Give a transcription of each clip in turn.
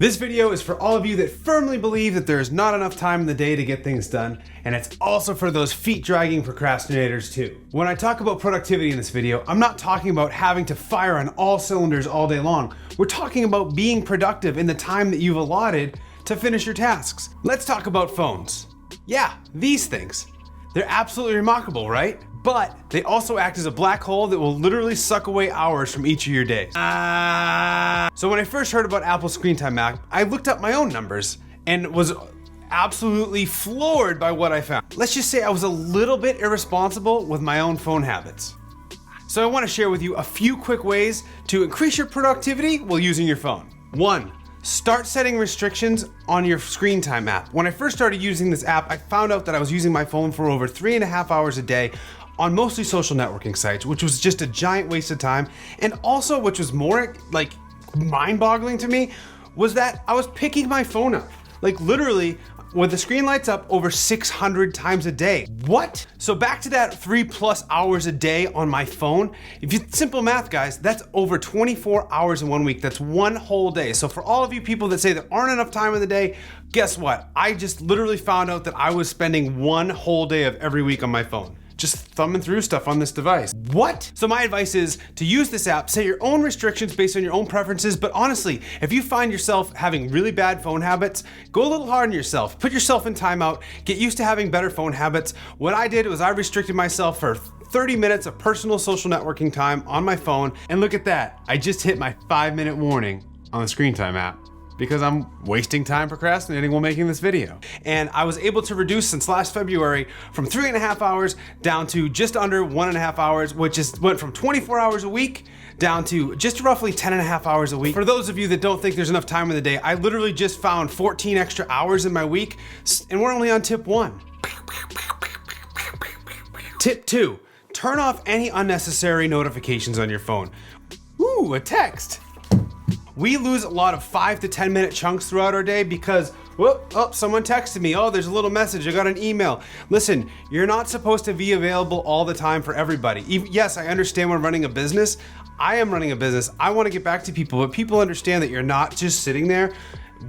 This video is for all of you that firmly believe that there is not enough time in the day to get things done, and it's also for those feet-dragging procrastinators too. When I talk about productivity in this video, I'm not talking about having to fire on all cylinders all day long. We're talking about being productive in the time that you've allotted to finish your tasks. Let's talk about phones. Yeah, these things. They're absolutely remarkable, right? But they also act as a black hole that will literally suck away hours from each of your days. So when I first heard about Apple's screen time app, I looked up my own numbers and was absolutely floored by what I found. Let's just say I was a little bit irresponsible with my own phone habits. So I want to share with you a few quick ways to increase your productivity while using your phone. 1. Start setting restrictions on your screen time app. When I first started using this app, I found out that I was using my phone for over 3.5 hours a day on mostly social networking sites, which was just a giant waste of time. And also, which was more like mind-boggling to me, was that I was picking my phone up. Like literally, with the screen lights up over 600 times a day. What? So back to that 3+ hours a day on my phone. If you simple math, guys, that's over 24 hours in 1 week. That's one whole day. So for all of you people that say there aren't enough time in the day, guess what? I just literally found out that I was spending one whole day of every week on my phone, just thumbing through stuff on this device. What? So my advice is to use this app, set your own restrictions based on your own preferences, but honestly, if you find yourself having really bad phone habits, go a little hard on yourself, put yourself in timeout, get used to having better phone habits. What I did was I restricted myself for 30 minutes of personal social networking time on my phone, and look at that, I just hit my 5-minute warning on the screen time app, because I'm wasting time procrastinating while making this video. And I was able to reduce since last February from 3.5 hours down to just under 1.5 hours, which went from 24 hours a week down to just roughly 10.5 hours a week. For those of you that don't think there's enough time in the day, I literally just found 14 extra hours in my week, and we're only on tip 1. Tip 2, turn off any unnecessary notifications on your phone. Ooh, a text. We lose a lot of 5 to 10 minute chunks throughout our day because, someone texted me. Oh, there's a little message. I got an email. Listen, you're not supposed to be available all the time for everybody. Yes, I understand when running a business. I am running a business. I want to get back to people, but people understand that you're not just sitting there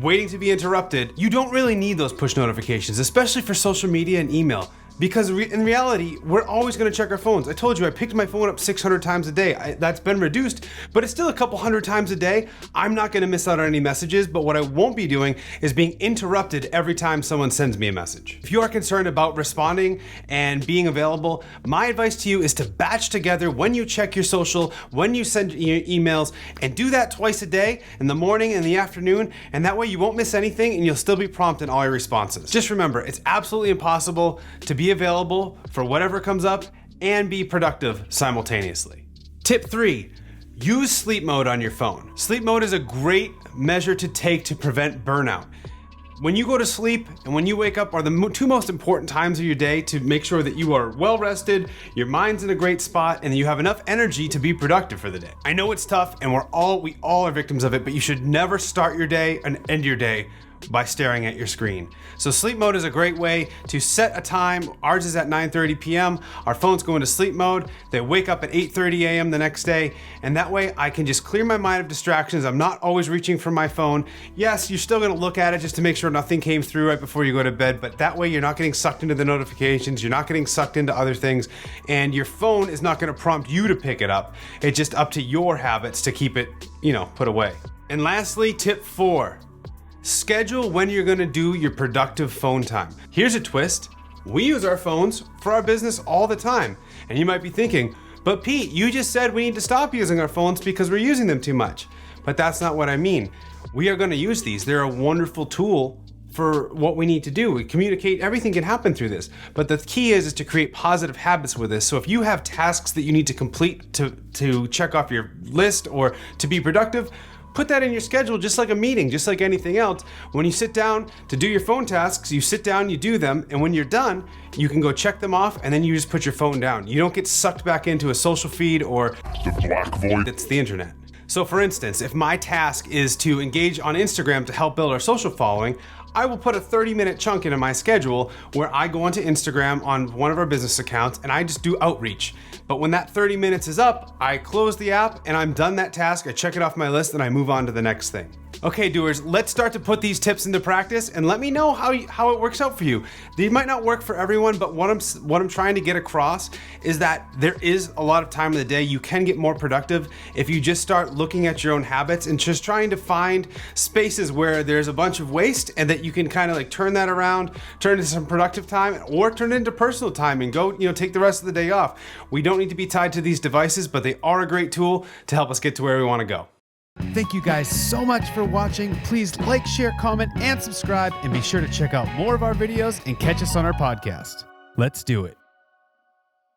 waiting to be interrupted. You don't really need those push notifications, especially for social media and email. Because in reality, we're always gonna check our phones. I told you, I picked my phone up 600 times a day. That's been reduced, but it's still a couple hundred times a day. I'm not gonna miss out on any messages, but what I won't be doing is being interrupted every time someone sends me a message. If you are concerned about responding and being available, my advice to you is to batch together when you check your social, when you send your emails, and do that twice a day, in the morning and the afternoon, and that way you won't miss anything and you'll still be prompt in all your responses. Just remember, it's absolutely impossible to be available for whatever comes up and be productive simultaneously. Tip 3, use sleep mode on your phone. Sleep mode is a great measure to take to prevent burnout. When you go to sleep and when you wake up are the two most important times of your day to make sure that you are well rested, your mind's in a great spot, and you have enough energy to be productive for the day. I know it's tough and we all are victims of it, but you should never start your day and end your day by staring at your screen. So sleep mode is a great way to set a time. Ours is at 9:30 p.m. Our phones go into sleep mode. They wake up at 8:30 a.m. the next day, and that way I can just clear my mind of distractions. I'm not always reaching for my phone. Yes, you're still gonna look at it just to make sure nothing came through right before you go to bed, but that way you're not getting sucked into the notifications, you're not getting sucked into other things, and your phone is not gonna prompt you to pick it up. It's just up to your habits to keep it, put away. And lastly, tip 4. Schedule when you're gonna do your productive phone time. Here's a twist. We use our phones for our business all the time. And you might be thinking, but Pete, you just said we need to stop using our phones because we're using them too much. But that's not what I mean. We are gonna use these. They're a wonderful tool for what we need to do. We communicate, everything can happen through this. But the key is to create positive habits with this. So if you have tasks that you need to complete to check off your list or to be productive, put that in your schedule just like a meeting, just like anything else. When you sit down to do your phone tasks, you sit down, you do them, and when you're done, you can go check them off, and then you just put your phone down. You don't get sucked back into a social feed or the black void that's the internet. So for instance, if my task is to engage on Instagram to help build our social following, I will put a 30-minute chunk into my schedule where I go onto Instagram on one of our business accounts and I just do outreach. But when that 30 minutes is up, I close the app and I'm done that task, I check it off my list and I move on to the next thing. Okay, doers, let's start to put these tips into practice and let me know how it works out for you. They might not work for everyone, but what I'm trying to get across is that there is a lot of time in the day you can get more productive if you just start looking at your own habits and just trying to find spaces where there's a bunch of waste and that you can kind of like turn that around, turn into some productive time, or turn it into personal time and go, take the rest of the day off. We don't need to be tied to these devices, but they are a great tool to help us get to where we want to go. Thank you guys so much for watching. Please like, share, comment, and subscribe, and be sure to check out more of our videos and catch us on our podcast. Let's do it.